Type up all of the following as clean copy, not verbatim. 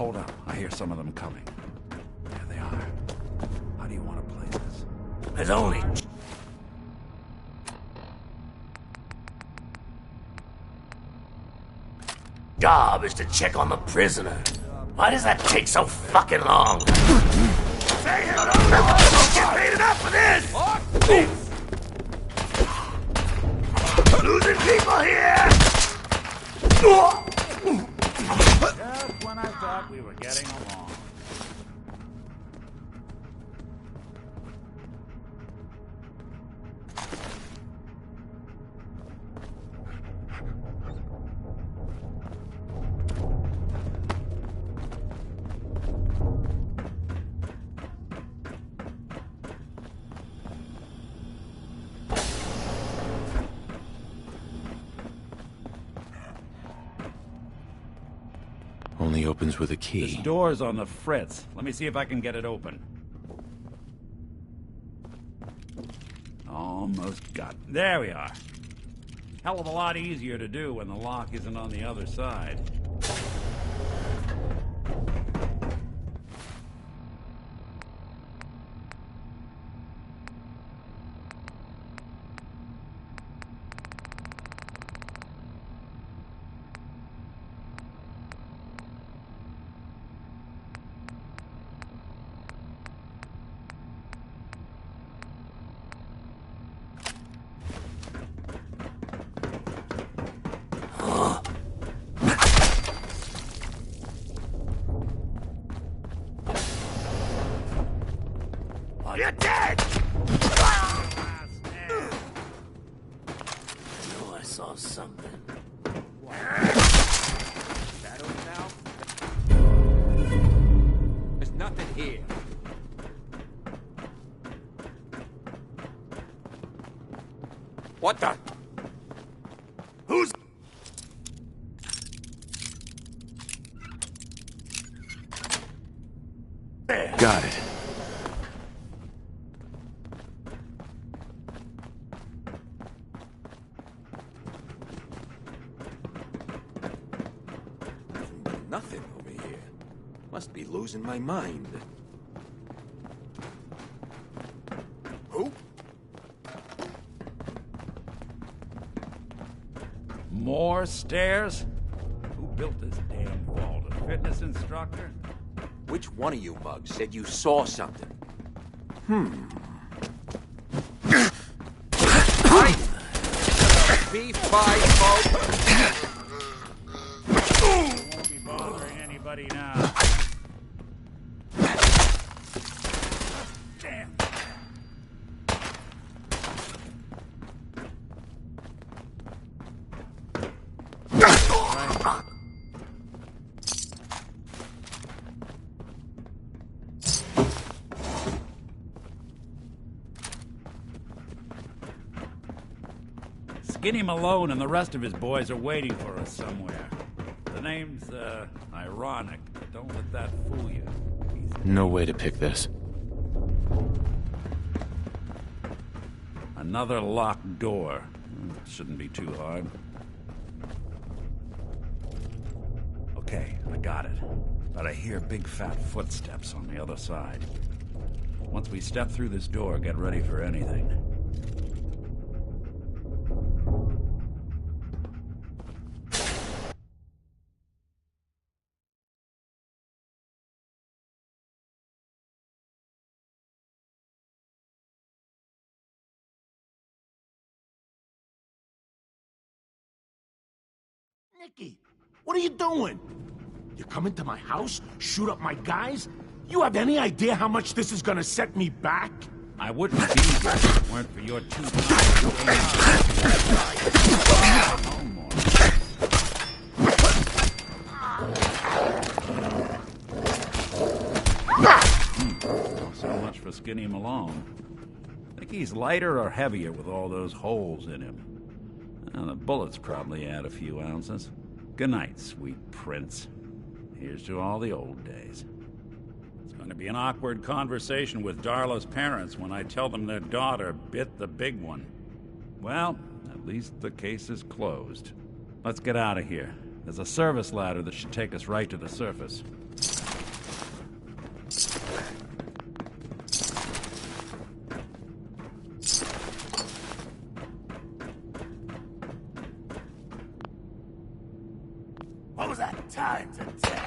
Hold up. I hear some of them coming. There they are. How do you want to play this? There's only... job is to check on the prisoner. Why does that take so fucking long? Say hello! Don't get paid enough for this! Losing people here! Just when I thought we were getting along. Only opens with a key. This door's on the fritz. Let me see if I can get it open. Almost got it. There we are. Hell of a lot easier to do when the lock isn't on the other side. You're dead! I know I saw something. Shadows now? There's nothing here. What the? Who's... there? Got it. Nothing over here. Must be losing my mind. Who? More stairs? Who built this damn vault? A fitness instructor? Which one of you mugs said you saw something? Right. B5 Won't be bothering anybody now. Damn. Skinny Malone and the rest of his boys are waiting for us somewhere. The name's, ironic, but don't let that fool you. No way to pick this. Another locked door. Shouldn't be too hard. Okay, I got it. But I hear big fat footsteps on the other side. Once we step through this door, get ready for anything. Nicky, what are you doing? You come into my house, shoot up my guys? You have any idea how much this is gonna set me back? I wouldn't be here if it weren't for your two So much for Skinny Malone. Think he's lighter or heavier with all those holes in him? Well, the bullets probably add a few ounces. Good night, sweet prince. Here's to all the old days. It's going to be an awkward conversation with Darla's parents when I tell them their daughter bit the big one. Well, at least the case is closed. Let's get out of here. There's a service ladder that should take us right to the surface. What was that? Time to tell.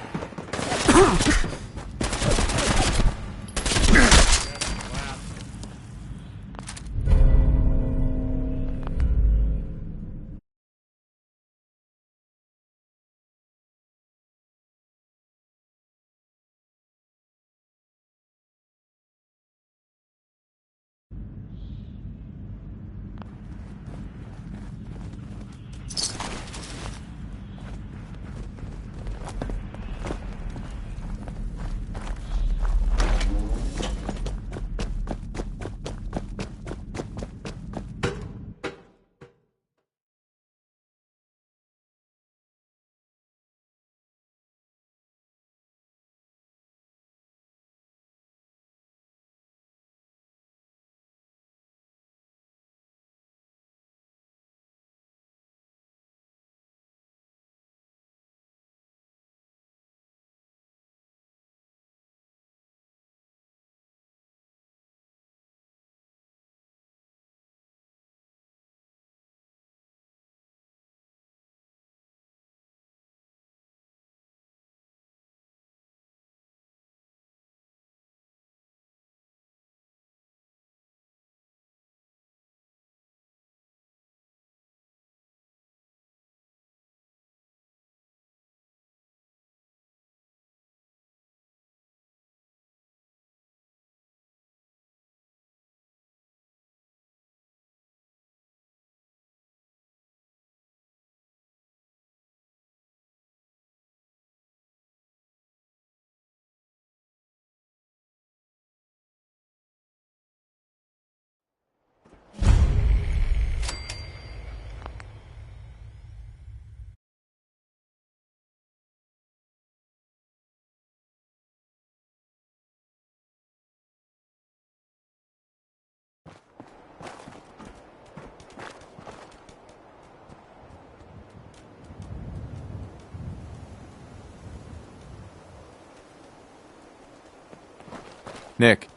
Nick,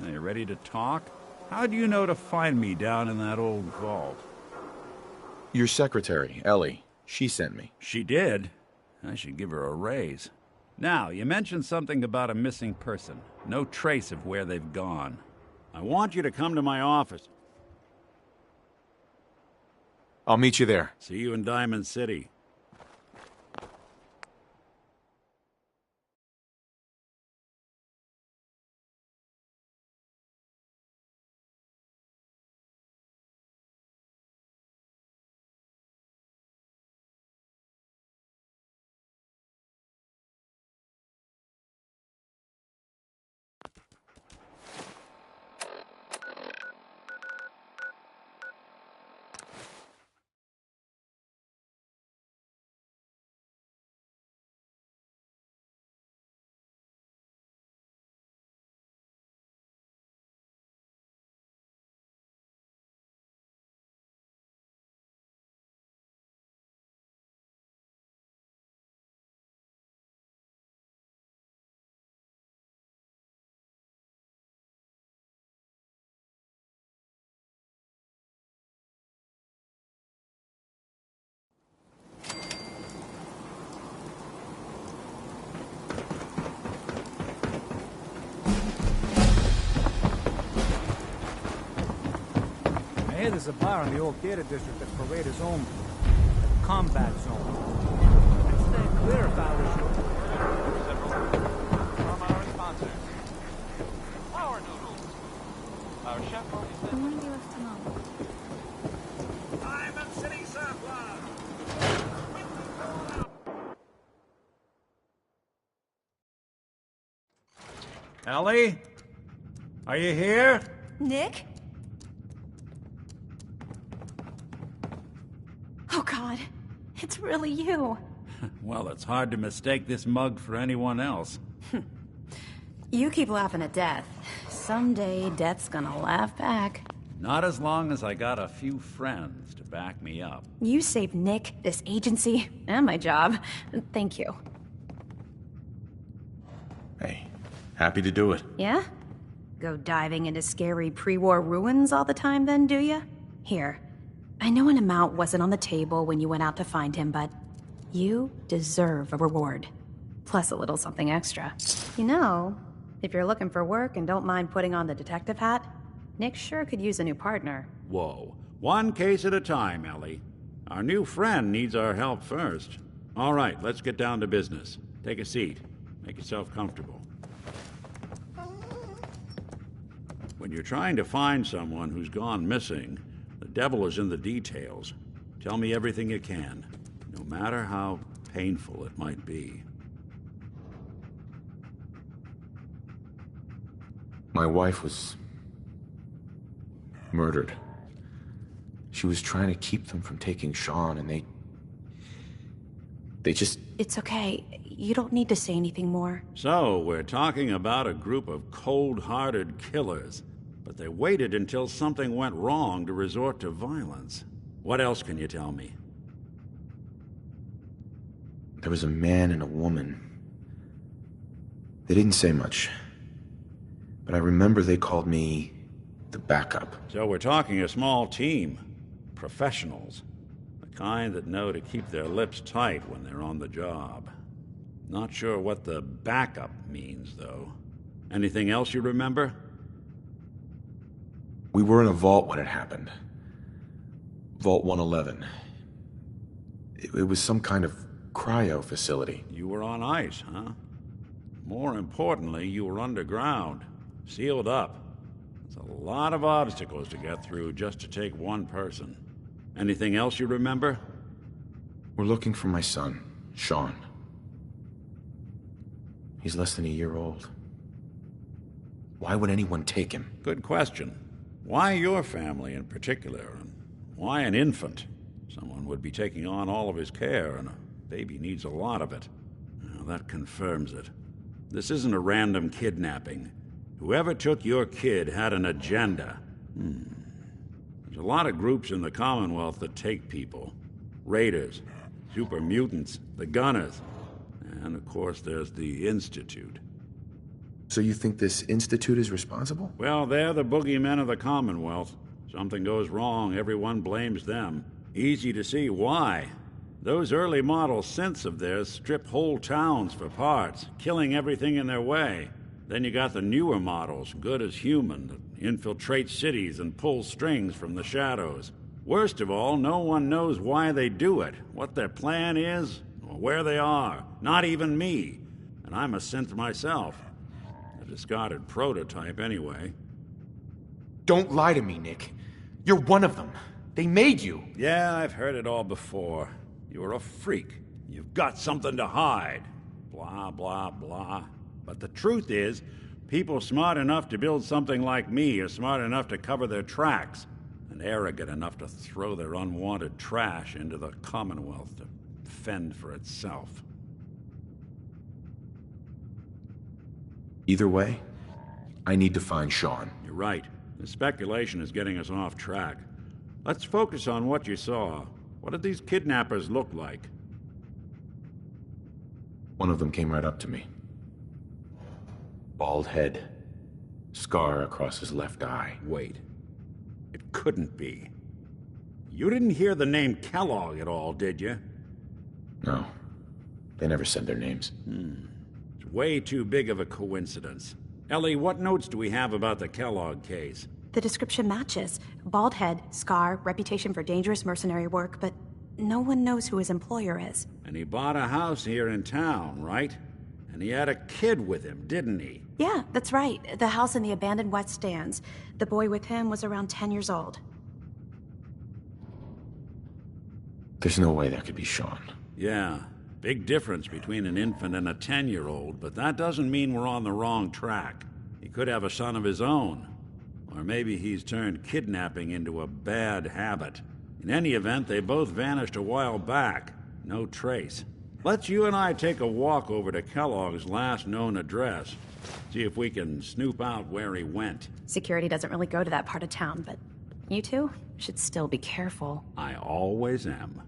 You ready to talk? How do you know to find me down in that old vault? your secretary, Ellie, she sent me. She did? I should give her a raise. Now, you mentioned something about a missing person. No trace of where they've gone. I want you to come to my office. I'll meet you there. See you in Diamond City. I hear there's a bar in the old theater district that Parade is owned. A combat zone. I'd stay clear if I was you. From our sponsors. Power noodles. Our chef already said. When do you have to know? Diamond City Surplus! Ellie? Are you here? Nick? Oh, God. It's really you. Well, it's hard to mistake this mug for anyone else. You keep laughing at death. Someday, death's gonna laugh back. Not as long as I got a few friends to back me up. You saved Nick, this agency, and my job. Thank you. Hey, happy to do it. Yeah? Go diving into scary pre-war ruins all the time then, do ya? Here. I know an amount wasn't on the table when you went out to find him, but you deserve a reward. Plus a little something extra. You know, if you're looking for work and don't mind putting on the detective hat, Nick sure could use a new partner. Whoa. One case at a time, Ellie. Our new friend needs our help first. All right, let's get down to business. Take a seat. Make yourself comfortable. When you're trying to find someone who's gone missing, the devil is in the details. Tell me everything you can, no matter how painful it might be. My wife was murdered. She was trying to keep them from taking Sean, and they just... It's okay. You don't need to say anything more. So, we're talking about a group of cold-hearted killers, but they waited until something went wrong to resort to violence. What else can you tell me? There was a man and a woman. They didn't say much, but I remember they called me the backup. So we're talking a small team. Professionals. The kind that know to keep their lips tight when they're on the job. Not sure what the backup means, though. Anything else you remember? We were in a vault when it happened. Vault 111. It was some kind of cryo facility. You were on ice, huh? More importantly, you were underground. Sealed up. There's a lot of obstacles to get through just to take one person. Anything else you remember? We're looking for my son, Sean. He's less than a year old. Why would anyone take him? Good question. Why your family in particular? And why an infant? Someone would be taking on all of his care, and a baby needs a lot of it. Well, that confirms it. This isn't a random kidnapping. Whoever took your kid had an agenda. There's a lot of groups in the Commonwealth that take people. Raiders, super mutants, the Gunners, and of course there's the Institute. So you think this Institute is responsible? Well, they're the boogeymen of the Commonwealth. Something goes wrong, everyone blames them. Easy to see why. Those early model synths of theirs strip whole towns for parts, killing everything in their way. Then you got the newer models, good as human, that infiltrate cities and pull strings from the shadows. Worst of all, no one knows why they do it, what their plan is, or where they are. Not even me. And I'm a synth myself. A discarded prototype, anyway. Don't lie to me, Nick. You're one of them. They made you. Yeah, I've heard it all before. You're a freak. You've got something to hide. Blah, blah, blah. But the truth is, people smart enough to build something like me are smart enough to cover their tracks, and arrogant enough to throw their unwanted trash into the Commonwealth to fend for itself. Either way, I need to find Sean. You're right. The speculation is getting us off track. Let's focus on what you saw. What did these kidnappers look like? One of them came right up to me. Bald head. Scar across his left eye. Wait. It couldn't be. You didn't hear the name Kellogg at all, did you? No. They never said their names. It's way too big of a coincidence. Ellie, what notes do we have about the Kellogg case? The description matches. Bald head, scar, reputation for dangerous mercenary work, but no one knows who his employer is. And he bought a house here in town, right? And he had a kid with him, didn't he? Yeah, that's right. The house in the abandoned West Stands. The boy with him was around 10 years old. There's no way that could be Sean. Yeah. Big difference between an infant and a 10-year-old, but that doesn't mean we're on the wrong track. He could have a son of his own. Or maybe he's turned kidnapping into a bad habit. In any event, they both vanished a while back. No trace. Let's you and I take a walk over to Kellogg's last known address. See if we can snoop out where he went. Security doesn't really go to that part of town, but You two should still be careful. I always am.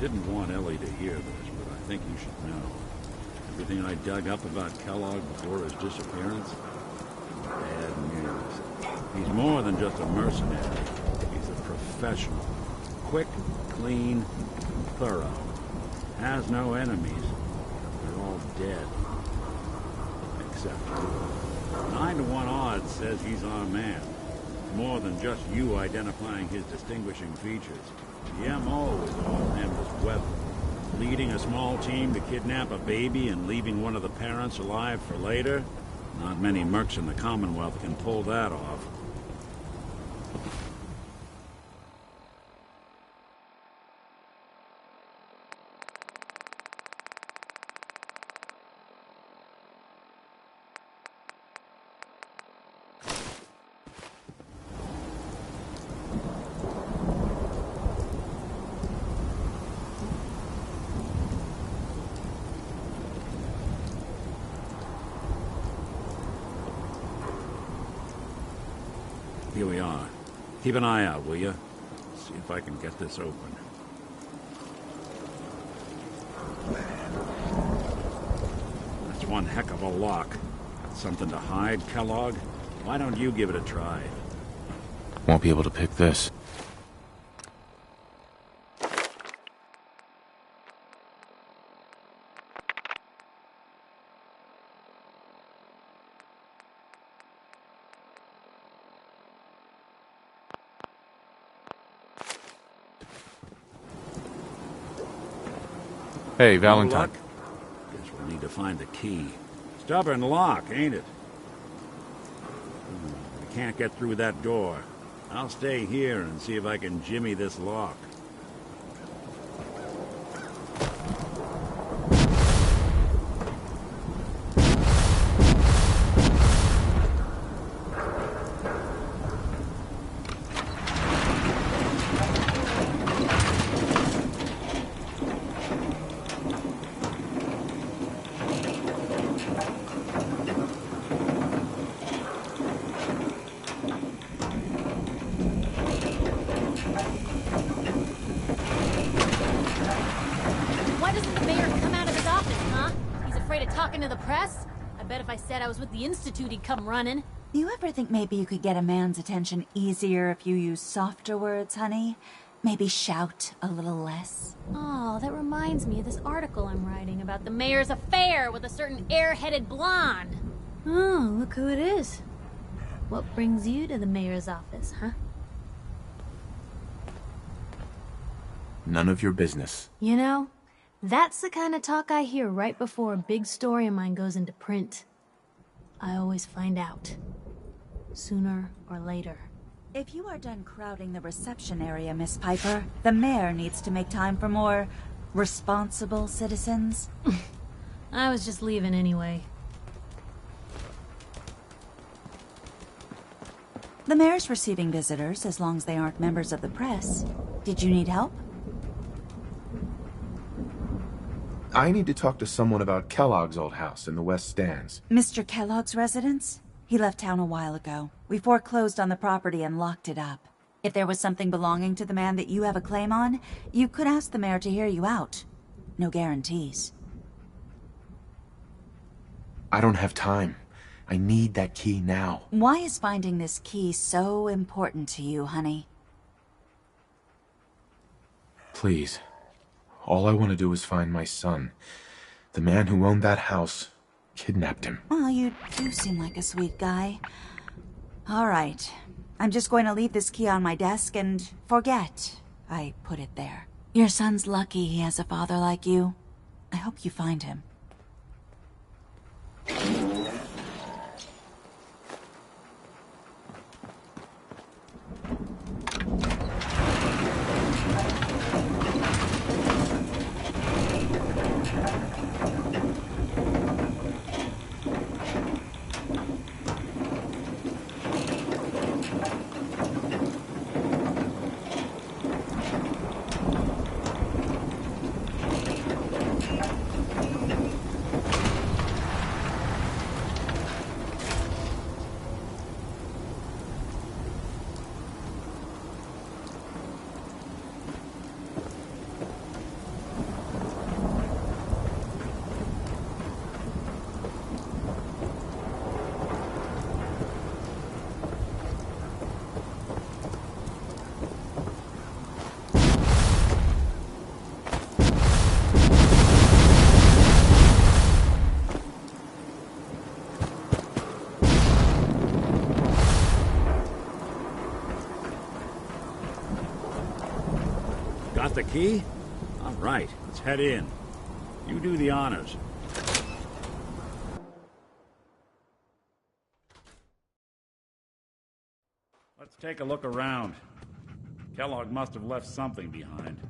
Didn't want Ellie to hear this, but I think you should know. Everything I dug up about Kellogg before his disappearance? Bad news. He's more than just a mercenary. He's a professional. Quick, clean, thorough. Has no enemies. They're all dead. Except you. 9 to 1 odds says he's our man. More than just you identifying his distinguishing features. The MO is all him as well. Leading a small team to kidnap a baby and leaving one of the parents alive for later? Not many mercs in the Commonwealth can pull that off. Here we are. Keep an eye out, will you? See if I can get this open. That's one heck of a lock. Got something to hide, Kellogg? Why don't you give it a try? Won't be able to pick this. Hey, Valentine. Guess we'll need to find the key. Stubborn lock, ain't it? We can't get through that door. I'll stay here and see if I can jimmy this lock. Talking to the press? I bet if I said I was with the Institute, he'd come running. You ever think maybe you could get a man's attention easier if you use softer words, honey? Maybe shout a little less. Oh, that reminds me of this article I'm writing about the mayor's affair with a certain air-headed blonde. Oh, look who it is. What brings you to the mayor's office, huh? None of your business. You know, that's the kind of talk I hear right before a big story of mine goes into print. I always find out. Sooner or later. If you are done crowding the reception area, Miss Piper, the mayor needs to make time for more responsible citizens. I was just leaving anyway. The mayor's receiving visitors as long as they aren't members of the press. Did you need help? I need to talk to someone about Kellogg's old house in the West Stands. Mr. Kellogg's residence? He left town a while ago. We foreclosed on the property and locked it up. If there was something belonging to the man that you have a claim on, you could ask the mayor to hear you out. No guarantees. I don't have time. I need that key now. Why is finding this key so important to you, honey? Please. All I want to do is find my son. The man who owned that house kidnapped him. Well, you do seem like a sweet guy. All right. I'm just going to leave this key on my desk and forget I put it there. Your son's lucky he has a father like you. I hope you find him. Got the key? All right, let's head in. You do the honors. Let's take a look around. Kellogg must have left something behind.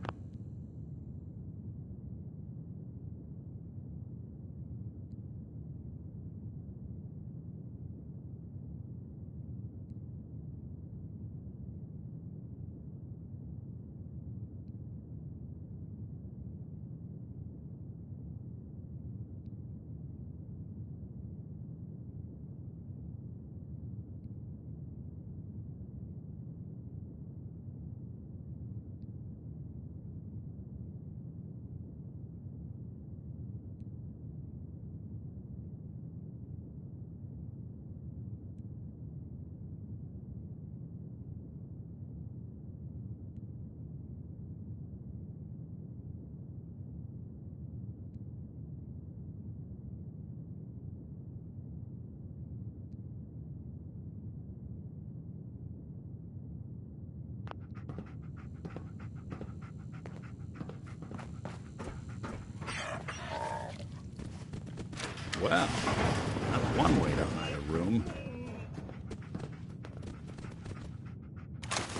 Well, that's one way to hide a room.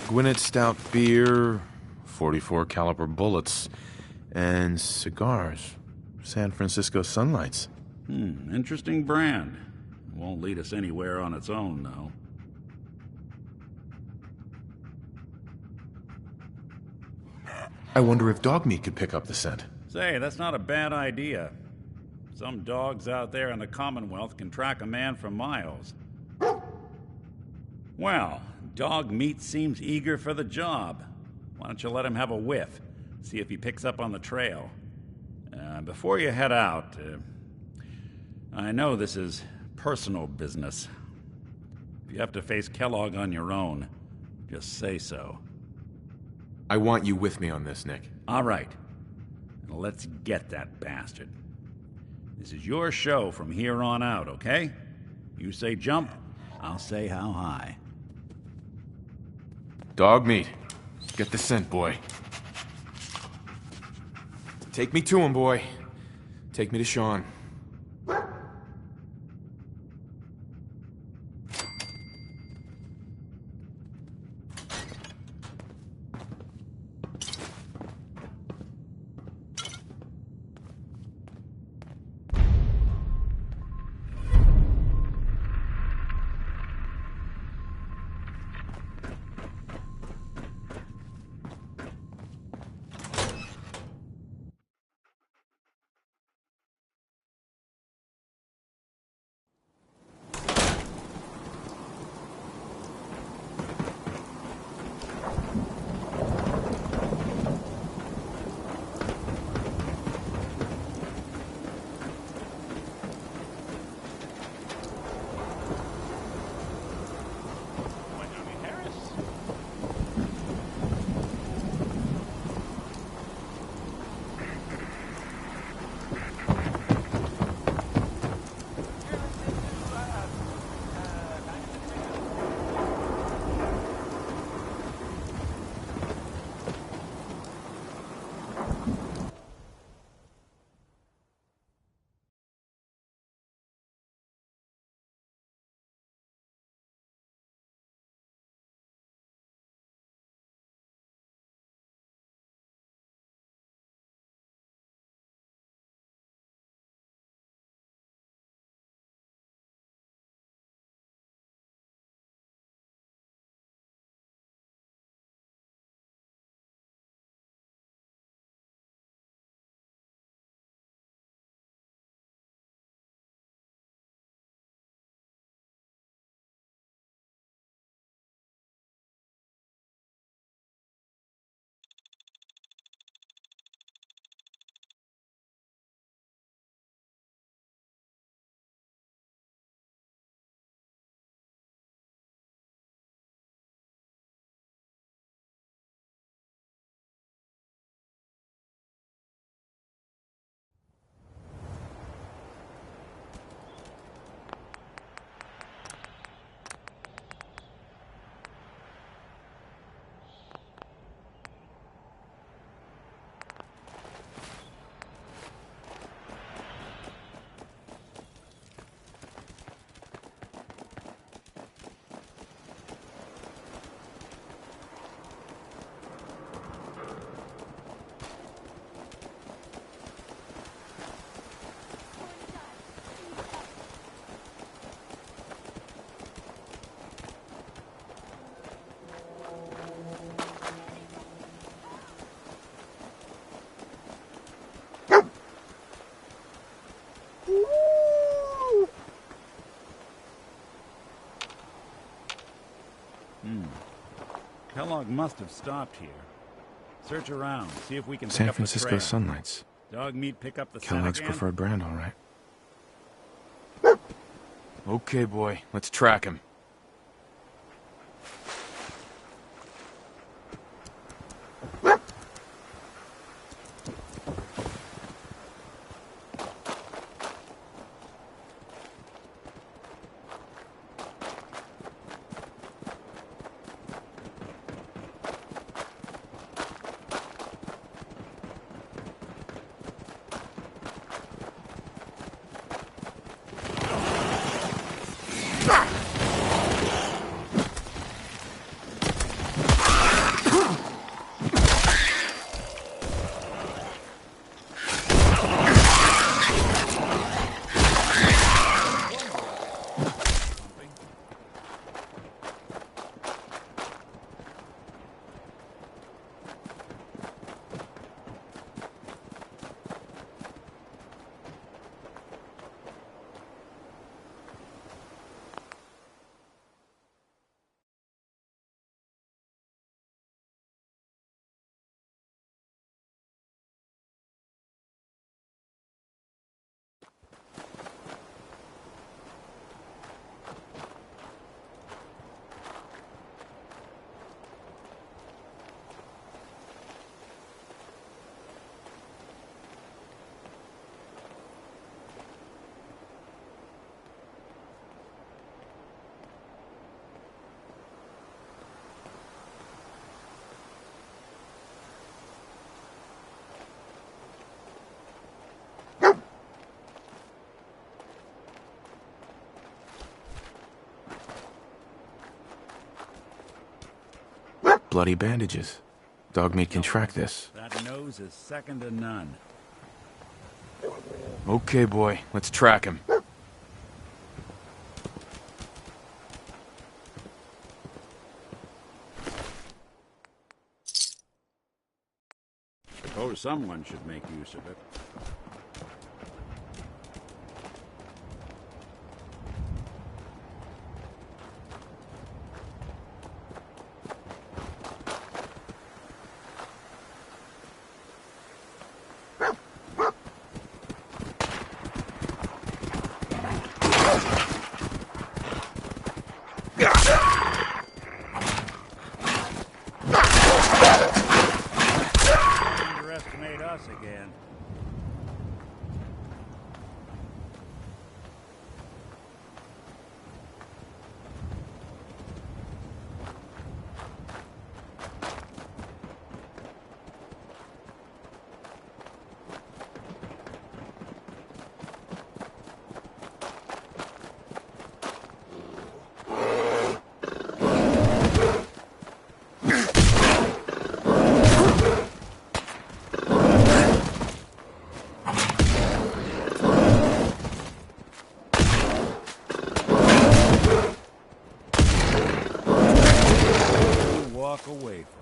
Gwinnett Stout beer, 44 caliber bullets, and cigars. San Francisco Sunlights. Interesting brand. Won't lead us anywhere on its own, though. I wonder if dog meat could pick up the scent. Say, that's not a bad idea. Some dogs out there in the Commonwealth can track a man for miles. Well, dog meat seems eager for the job. Why don't you let him have a whiff? See if he picks up on the trail. Before you head out, I know this is personal business. If you have to face Kellogg on your own, just say so. I want you with me on this, Nick. All right. Now let's get that bastard. This is your show from here on out, okay? You say jump, I'll say how high. Dog meat. Get the scent, boy. Take me to him, boy. Take me to Sean. Kellogg must have stopped here. Search around, see if we can pick San up the Francisco trail. Sunlights. Dog meat pick up the Kellogg's scent again? preferred brand, all right. Okay, boy. Let's track him. bloody bandages. Dogmeat can track this. That nose is second to none. Okay, boy. Let's track him. Suppose someone should make use of it. Underestimate us again. Walk away from.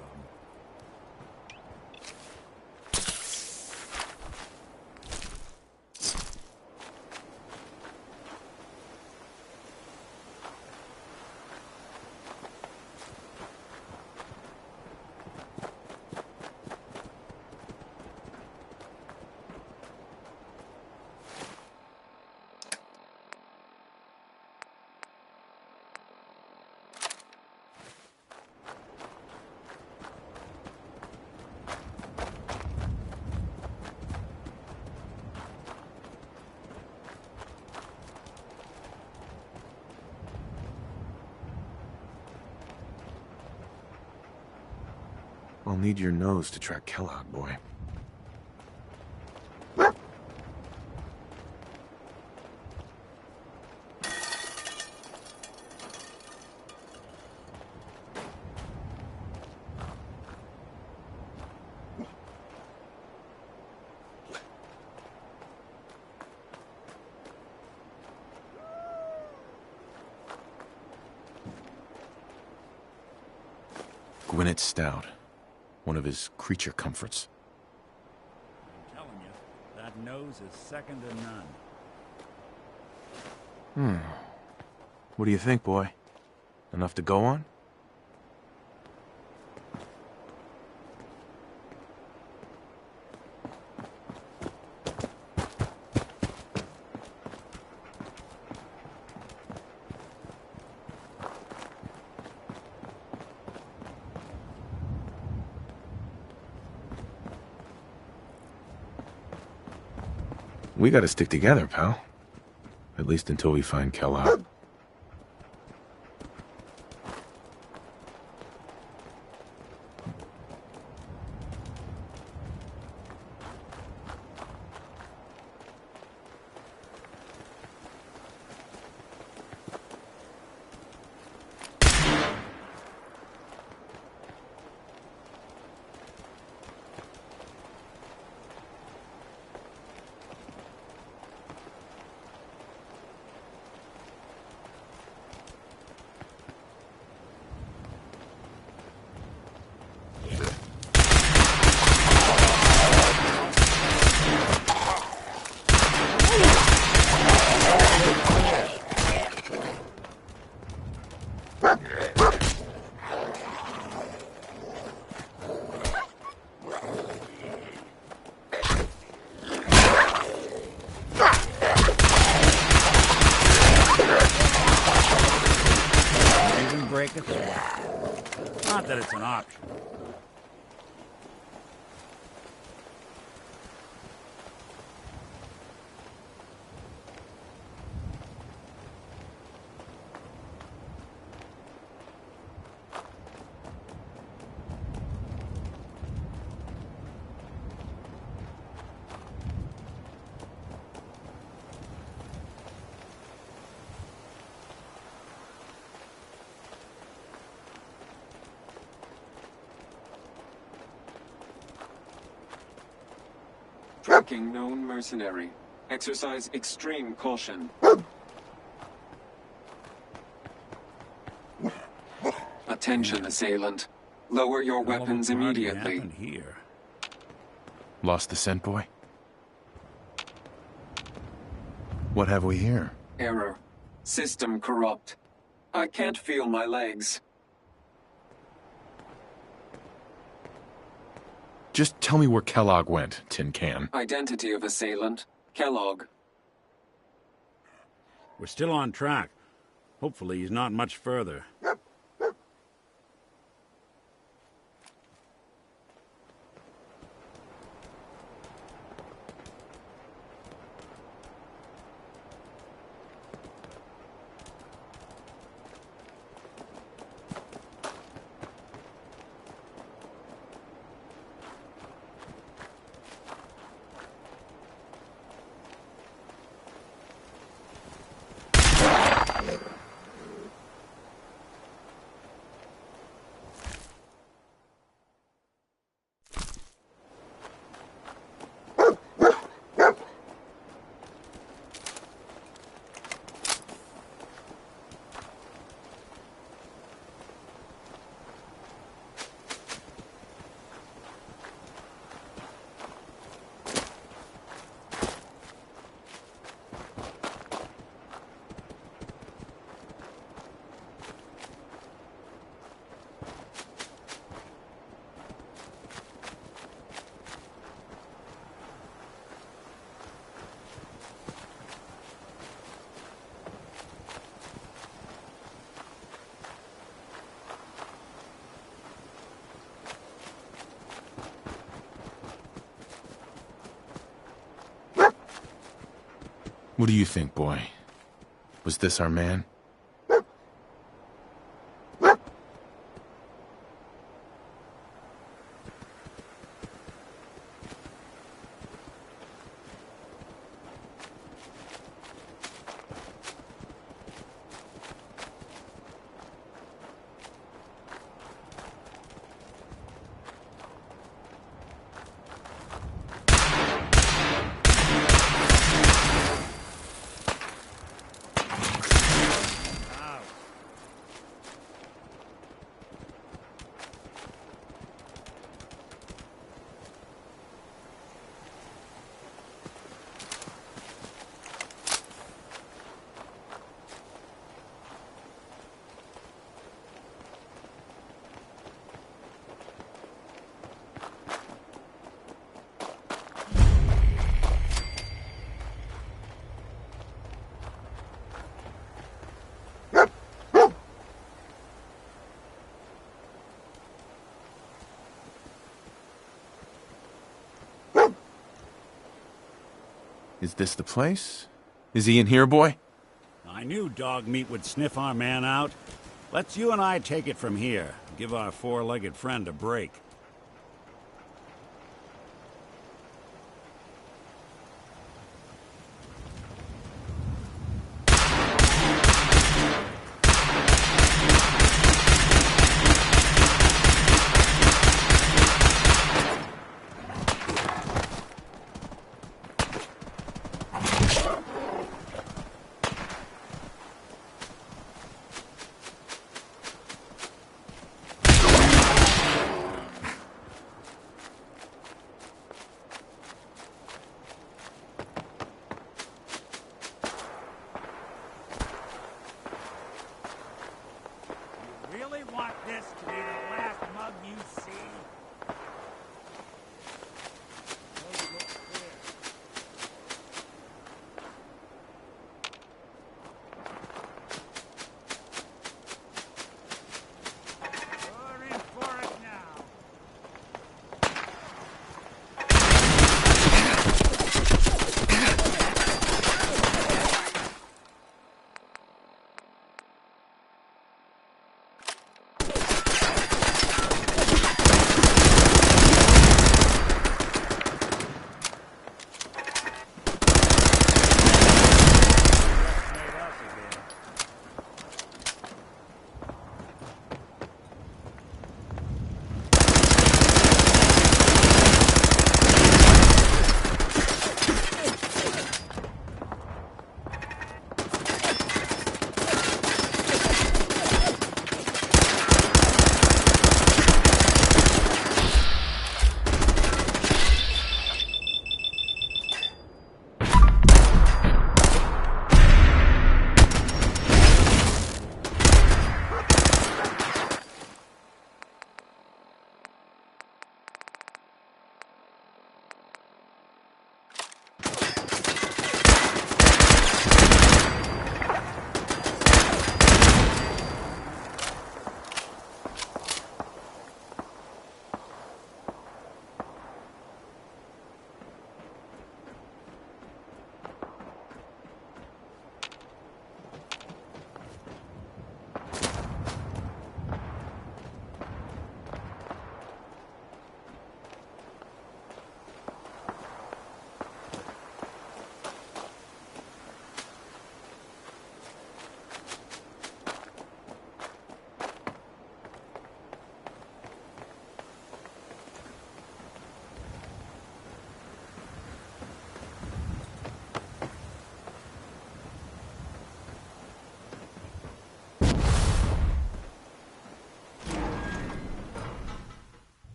I'll need your nose to track Kellogg, boy. Gwyneth Stout. One of his creature comforts. I'm telling you, that nose is second to none. What do you think, boy? Enough to go on? We gotta stick together, pal. At least until we find Kellogg. Break a sweat. Not that it's an option. Tracking known mercenary. Exercise extreme caution. Attention, assailant. Lower your weapons immediately. Here. Lost the scent, boy? What have we here? Error. System corrupt. I can't feel my legs. Just tell me where Kellogg went, Tin Can. Identity of assailant. Kellogg. We're still on track. Hopefully he's not much further. What do you think, boy? Was this our man? Is this the place? Is he in here, boy? I knew dog meat would sniff our man out. Let's you and I take it from here. Give our four-legged friend a break.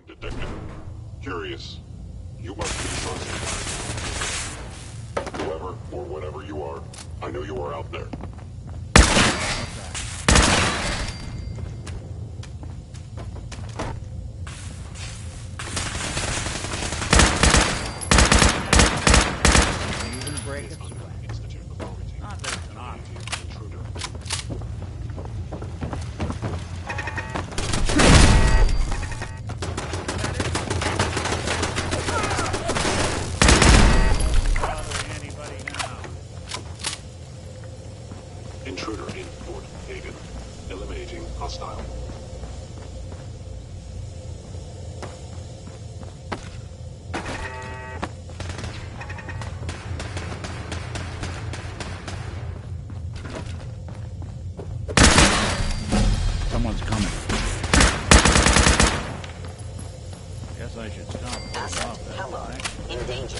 detective. Curious. You must be trusted. Whoever or whatever you are, I know you are out there. Intruder in Fort Hagen. Eliminating hostile. Someone's coming. Guess I should stop. Hello. In danger.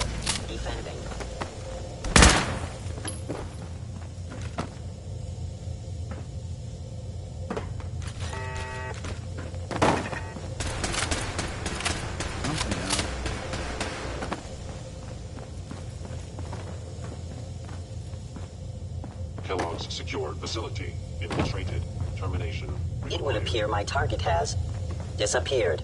Defending. Kellogg's secured facility. Infiltrated. Termination. It would appear my target has disappeared.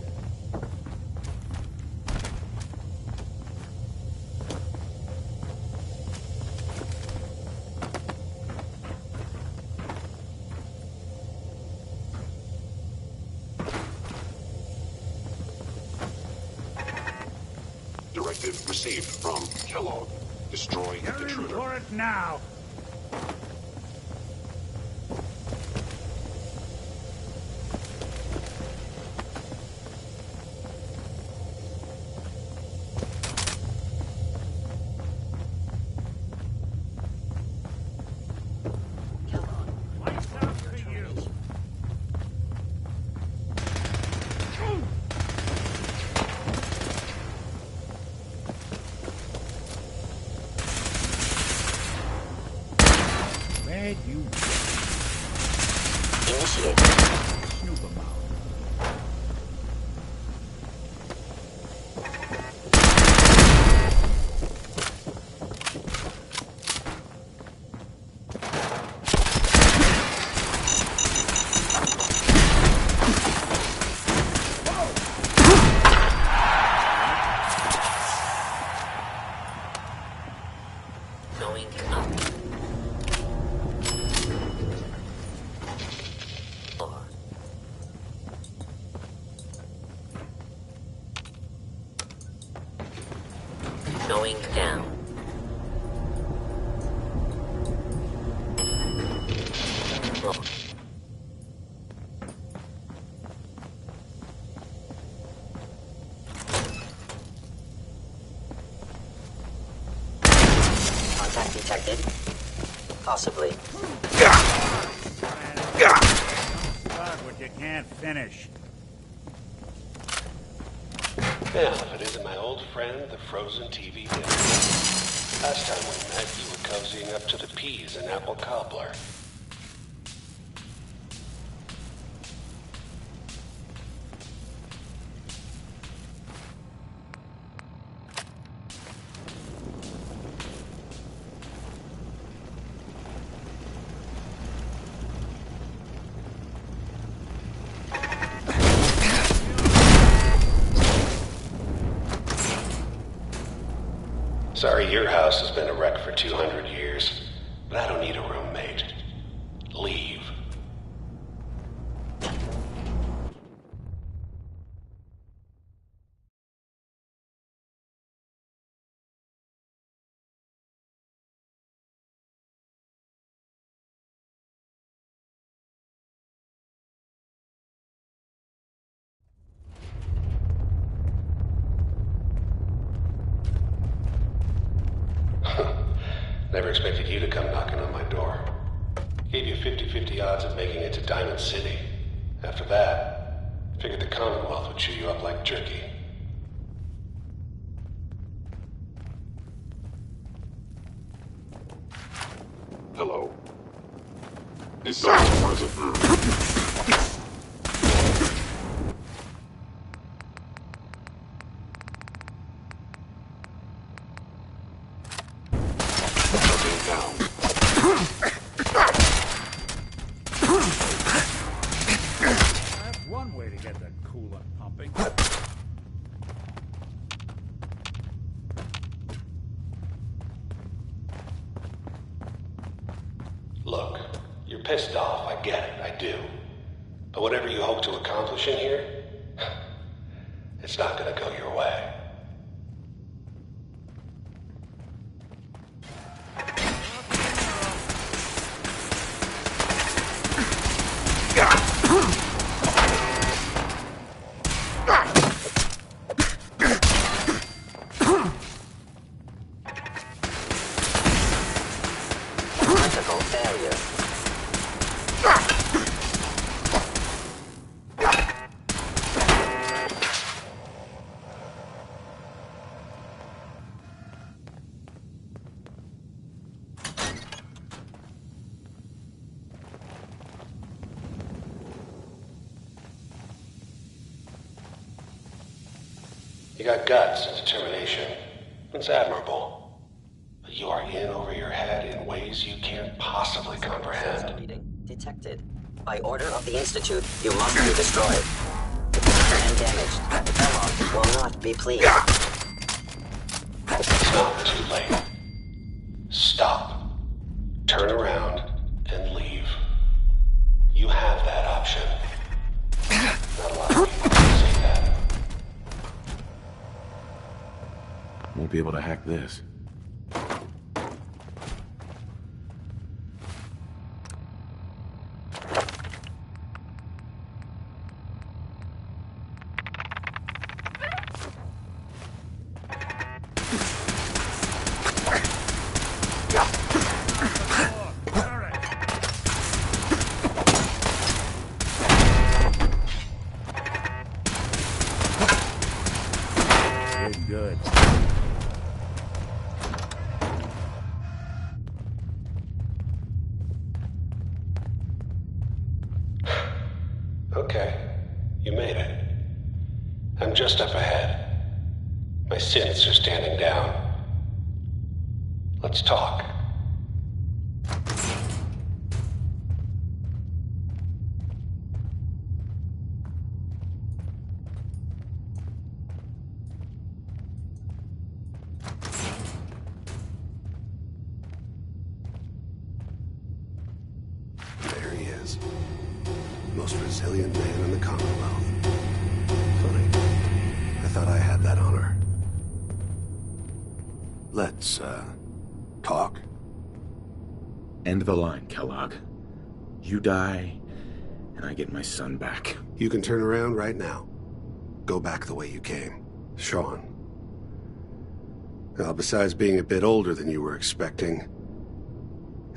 Directive received from Kellogg. Destroy the intruder. For it now. Where'd you initiate? Snoop 'em out. Going up. Going down. Roll. Contact detected. Possibly. Start what you can't finish. Yeah, if it isn't my old friend, the frozen TV dinner. Last time we met, you were cozying up to the peas and apple cobbler. Sorry your house has been a wreck for 200 years, but I don't need a roommate. Leave. Never expected you to come knocking on my door. Gave you 50-50 odds of making it to Diamond City. After that, figured the Commonwealth would chew you up like jerky. Hello. Is someone present? that coolant pumping. Look, you're pissed off, I get it, I do. But whatever you hope to accomplish in here, it's not gonna go your way. Critical failure. You got guts and determination. It's admirable. But you are in over your head in ways you can't possibly comprehend. Reading detected. By order of the Institute, you must be destroyed. And damaged. Kellogg will not be pleased. It's not too late. Stop. Turn around and leave. You have that option. Not a lot of people can say that. Won't be able to hack this. Good. Okay, you made it. I'm just up ahead. My synths are standing down. Let's talk. There he is. Most resilient man in the Commonwealth. Funny. I thought I had that honor. Let's, talk. End the line, Kellogg. You die, and I get my son back. You can turn around right now. Go back the way you came. Sean. Well, besides being a bit older than you were expecting,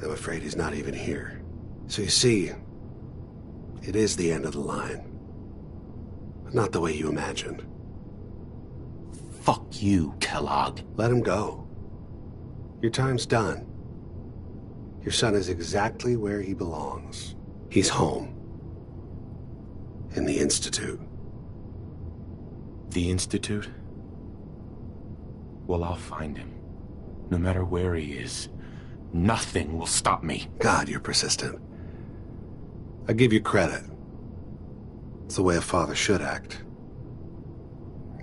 I'm afraid he's not even here. So you see, it is the end of the line. But not the way you imagined. Fuck you, Kellogg. Let him go. Your time's done. Your son is exactly where he belongs. He's home. In the Institute. The Institute? Well, I'll find him. No matter where he is. Nothing will stop me. God, you're persistent. I give you credit. It's the way a father should act.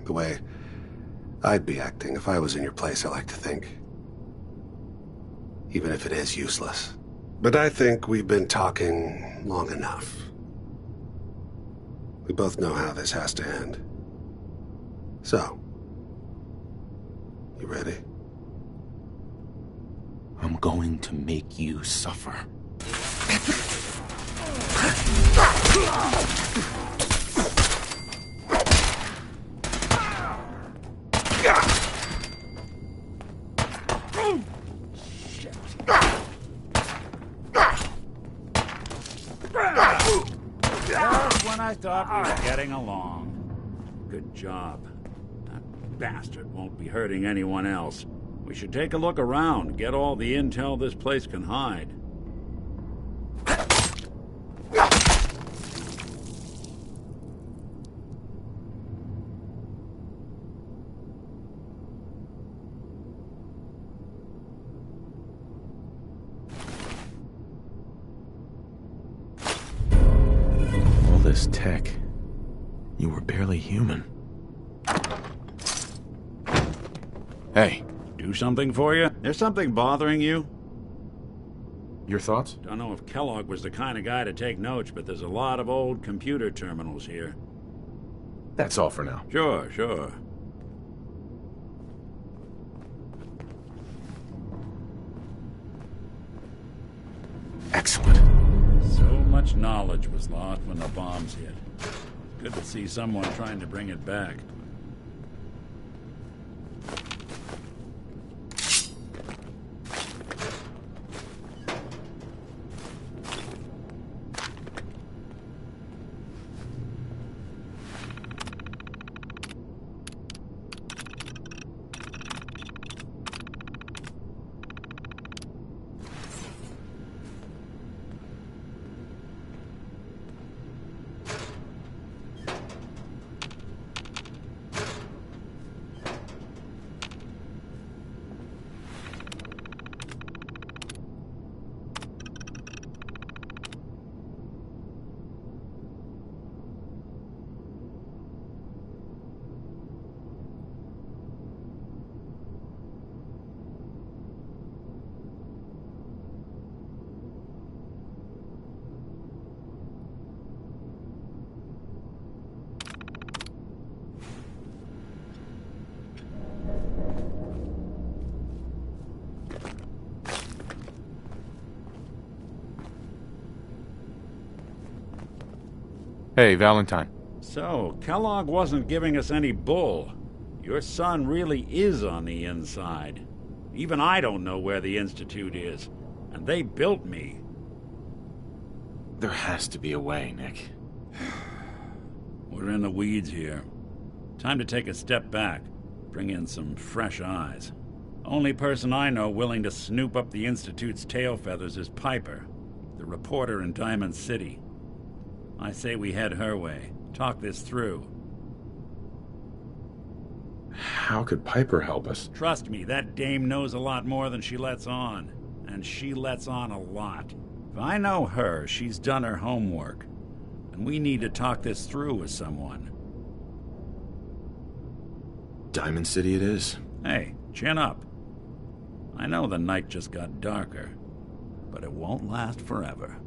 The way I'd be acting if I was in your place, I like to think. Even if it is useless. But I think we've been talking long enough. We both know how this has to end. So, you ready? I'm going to make you suffer. Just when I thought we were getting along. Good job. That bastard won't be hurting anyone else. We should take a look around, get all the intel this place can hide. All this tech. You were barely human. Hey. Do something for you? There's something bothering you? Your thoughts? Don't know if Kellogg was the kind of guy to take notes, but there's a lot of old computer terminals here. That's all for now. Sure, sure. Excellent. So much knowledge was lost when the bombs hit. Good to see someone trying to bring it back. Hey, Valentine. So, Kellogg wasn't giving us any bull. Your son really is on the inside. Even I don't know where the Institute is. And they built me. There has to be a way, Nick. We're in the weeds here. Time to take a step back. Bring in some fresh eyes. Only person I know willing to snoop up the Institute's tail feathers is Piper, the reporter in Diamond City. I say we head her way. Talk this through. How could Piper help us? Trust me, that dame knows a lot more than she lets on. And she lets on a lot. If I know her, she's done her homework. And we need to talk this through with someone. Diamond City it is. Hey, chin up. I know the night just got darker, but it won't last forever.